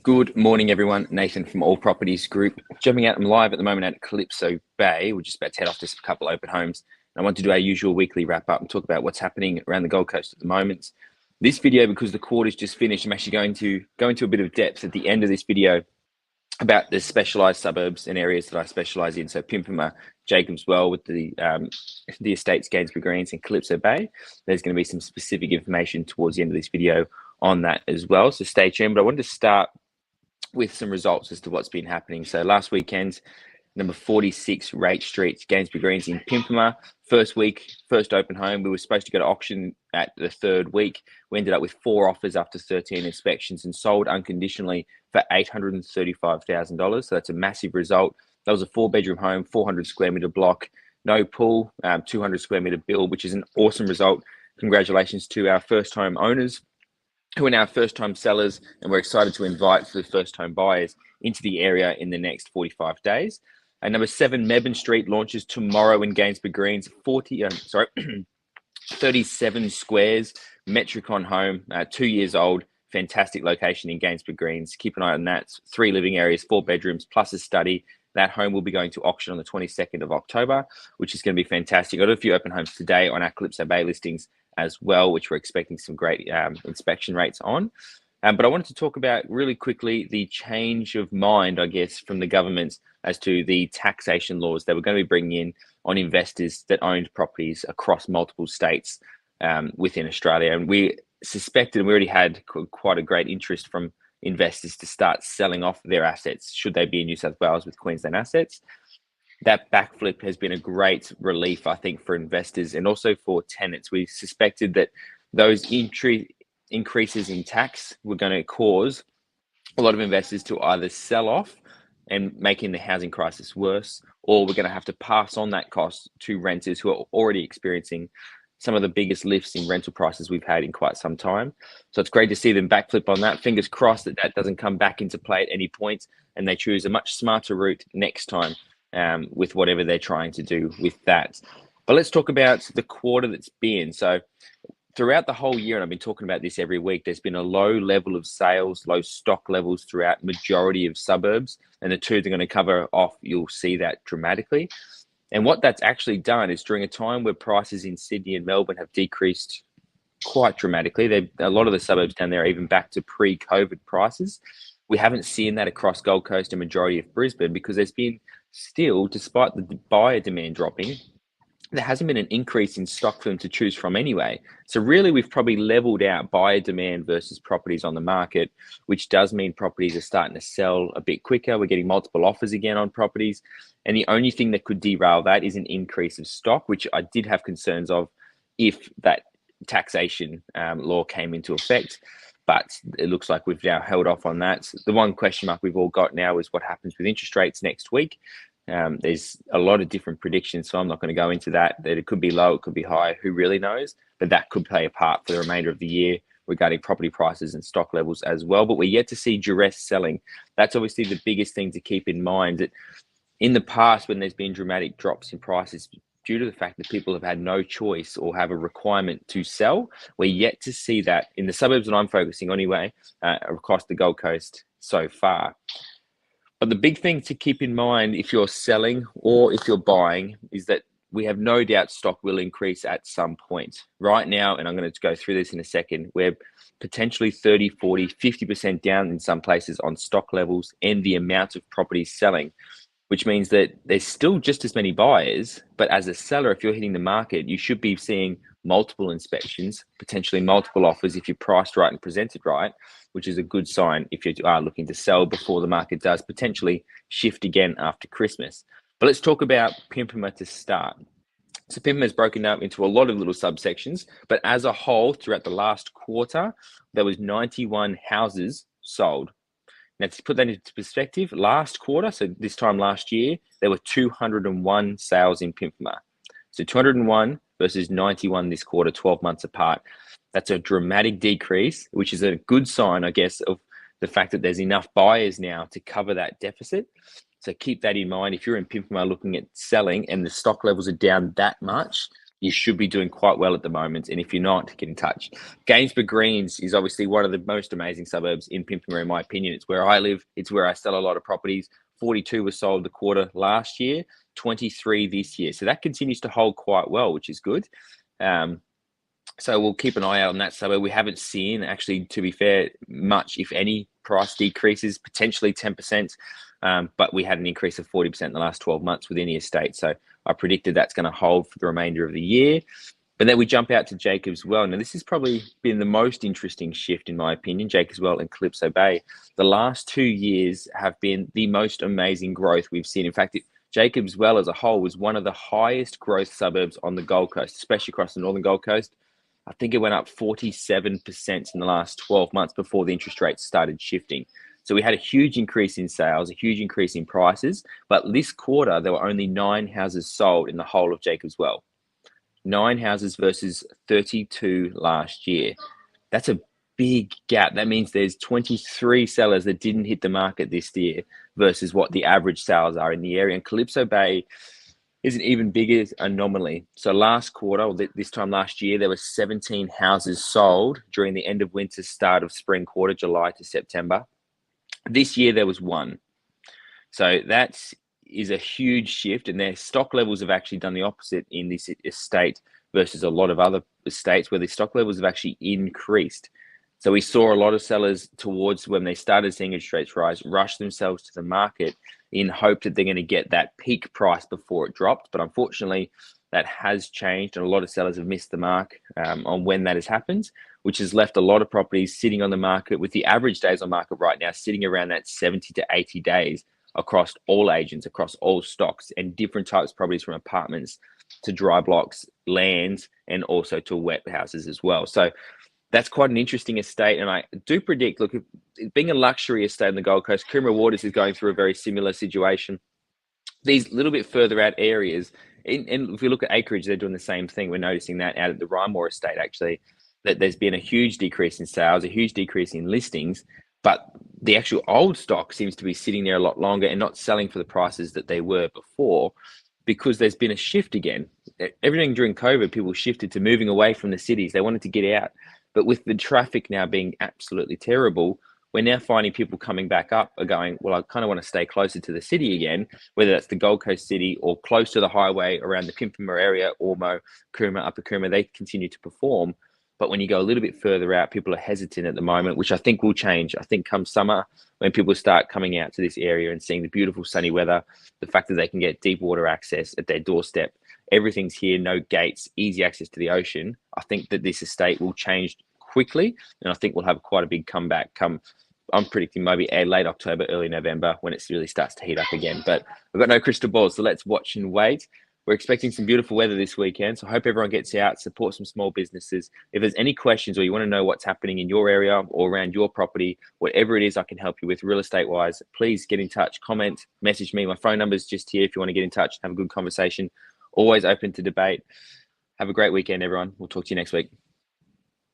Good morning, everyone. Nathan from All Properties Group. Jumping out, I'm live at the moment at Calypso Bay. We're just about to head off to a couple open homes. And I want to do our usual weekly wrap up and talk about what's happening around the Gold Coast at the moment. This video, because the quarter's just finished, I'm actually going to go into a bit of depth at the end of this video about the specialised suburbs and areas that I specialise in. So Pimpama, Jacobs Well with the estates, Gainsborough Greens and Calypso Bay. There's going to be some specific information towards the end of this video on that as well. So stay tuned. But I wanted to start with some results as to what's been happening. So last weekend, number 46 Rate Street, Gainsborough Greens in Pimpama. First week, first open home. We were supposed to go to auction at the third week. We ended up with 4 offers after 13 inspections and sold unconditionally for $835,000. So that's a massive result. That was a 4-bedroom home, 400 square meter block, no pool, 200 square meter build, which is an awesome result. Congratulations to our first home owners who are now first-time sellers, and we're excited to invite the first-home buyers into the area in the next 45 days. And number 7 Melbourne Street launches tomorrow in Gainsborough Greens. 37 squares, Metricon home, 2 years old, fantastic location in Gainsborough Greens. Keep an eye on that. 3 living areas, 4 bedrooms, plus a study. That home will be going to auction on the 22nd of October, which is going to be fantastic. Got a few open homes today on our Calypso Bay listings as well, which we're expecting some great inspection rates on. But I wanted to talk about really quickly the change of mind, I guess, from the government as to the taxation laws that we're going to be bringing in on investors that owned properties across multiple states within Australia. And we suspected, and we already had quite a great interest from investors to start selling off their assets, should they be in New South Wales with Queensland assets. That backflip has been a great relief, I think, for investors and also for tenants. We suspected that those increases in tax were going to cause a lot of investors to either sell off and making the housing crisis worse, or we're going to have to pass on that cost to renters who are already experiencing some of the biggest lifts in rental prices we've had in quite some time. So it's great to see them backflip on that. Fingers crossed that that doesn't come back into play at any point and they choose a much smarter route next time with whatever they're trying to do with that. But let's talk about the quarter that's been. So throughout the whole year, and I've been talking about this every week, there's been a low level of sales, low stock levels throughout majority of suburbs. And the two they're going to cover off, you'll see that dramatically. And what that's actually done is during a time where prices in Sydney and Melbourne have decreased quite dramatically, a lot of the suburbs down there are even back to pre-COVID prices. We haven't seen that across Gold Coast and majority of Brisbane because there's been still, despite the buyer demand dropping, there hasn't been an increase in stock for them to choose from anyway. So really, we've probably leveled out buyer demand versus properties on the market, which does mean properties are starting to sell a bit quicker. We're getting multiple offers again on properties. And the only thing that could derail that is an increase of stock, which I did have concerns of if that taxation law came into effect. But it looks like we've now held off on that. The one question mark we've all got now is what happens with interest rates next week. There's a lot of different predictions, so I'm not going to go into that. That it could be low, it could be high, who really knows? But that could play a part for the remainder of the year regarding property prices and stock levels as well. But we're yet to see duress selling. That's obviously the biggest thing to keep in mind. That in the past, when there's been dramatic drops in prices due to the fact that people have had no choice or have a requirement to sell, we're yet to see that in the suburbs that I'm focusing on anyway, across the Gold Coast so far. But the big thing to keep in mind if you're selling or if you're buying is that we have no doubt stock will increase at some point. Right now, and I'm going to go through this in a second, we're potentially 30, 40, 50% down in some places on stock levels and the amount of properties selling, which means that there's still just as many buyers. But as a seller, if you're hitting the market, you should be seeing multiple inspections, potentially multiple offers if you're priced right and presented right, which is a good sign if you are looking to sell before the market does potentially shift again after Christmas. But let's talk about Pimpama to start. So Pimpama is broken up into a lot of little subsections, but as a whole, throughout the last quarter, there was 91 houses sold. Now, to put that into perspective, last quarter, so this time last year, there were 201 sales in Pimpama. So 201 versus 91 this quarter, 12 months apart. That's a dramatic decrease, which is a good sign, I guess, of the fact that there's enough buyers now to cover that deficit. So keep that in mind. If you're in Pimpama looking at selling and the stock levels are down that much, you should be doing quite well at the moment. And if you're not, get in touch. Gainsborough Greens is obviously one of the most amazing suburbs in Pimpama, in my opinion. It's where I live. It's where I sell a lot of properties. 42 were sold the quarter last year, 23 this year. So that continues to hold quite well, which is good. So we'll keep an eye out on that suburb. We haven't seen, actually, to be fair, much, if any, price decreases, potentially 10%. But we had an increase of 40% in the last 12 months within the estate. So I predicted that's going to hold for the remainder of the year. But then we jump out to Jacobs Well. Now, this has probably been the most interesting shift, in my opinion, Jacobs Well and Calypso Bay. The last 2 years have been the most amazing growth we've seen. In fact, Jacobs Well as a whole was one of the highest growth suburbs on the Gold Coast, especially across the northern Gold Coast. I think it went up 47% in the last 12 months before the interest rates started shifting. So we had a huge increase in sales, a huge increase in prices. But this quarter, there were only 9 houses sold in the whole of Jacobs Well. 9 houses versus 32 last year. That's a big gap. That means there's 23 sellers that didn't hit the market this year versus what the average sales are in the area. And Calypso Bay is an even bigger anomaly. So last quarter, or this time last year, there were 17 houses sold during the end of winter, start of spring quarter, July to September. This year, there was 1. So that is a huge shift, and their stock levels have actually done the opposite in this estate versus a lot of other estates where the stock levels have actually increased. So we saw a lot of sellers towards when they started seeing interest rates rise, rush themselves to the market in hope that they're going to get that peak price before it dropped. But unfortunately, that has changed, and a lot of sellers have missed the mark on when that has happened, which has left a lot of properties sitting on the market, with the average days on market right now sitting around that 70 to 80 days across all agents, across all stocks, and different types of properties, from apartments to dry blocks, lands, and also to wet houses as well. So that's quite an interesting estate. And I do predict, look, being a luxury estate in the Gold Coast, Coomera Waters is going through a very similar situation. These little bit further out areas, and if we look at acreage, they're doing the same thing. We're noticing that out at the Rymore estate, actually, that there's been a huge decrease in sales, a huge decrease in listings, but the actual old stock seems to be sitting there a lot longer and not selling for the prices that they were before, because there's been a shift again. Everything during COVID, people shifted to moving away from the cities. They wanted to get out. But with the traffic now being absolutely terrible, we're now finding people coming back up are going, well, I kind of want to stay closer to the city again, whether that's the Gold Coast city or close to the highway around the Pimpama area, Ormo, Coomera, Upper Coomera, they continue to perform. But when you go a little bit further out, people are hesitant at the moment, which I think will change. I think come summer, when people start coming out to this area and seeing the beautiful sunny weather, the fact that they can get deep water access at their doorstep, everything's here, no gates, easy access to the ocean. I think that this estate will change quickly, and I think we'll have quite a big comeback come, I'm predicting maybe late October, early November, when it really starts to heat up again. But we've got no crystal ball, so let's watch and wait. We're expecting some beautiful weather this weekend, so I hope everyone gets out, support some small businesses. If there's any questions or you want to know what's happening in your area or around your property, whatever it is I can help you with real estate-wise, please get in touch, comment, message me. My phone number is just here if you want to get in touch, have a good conversation. Always open to debate. Have a great weekend, everyone. We'll talk to you next week.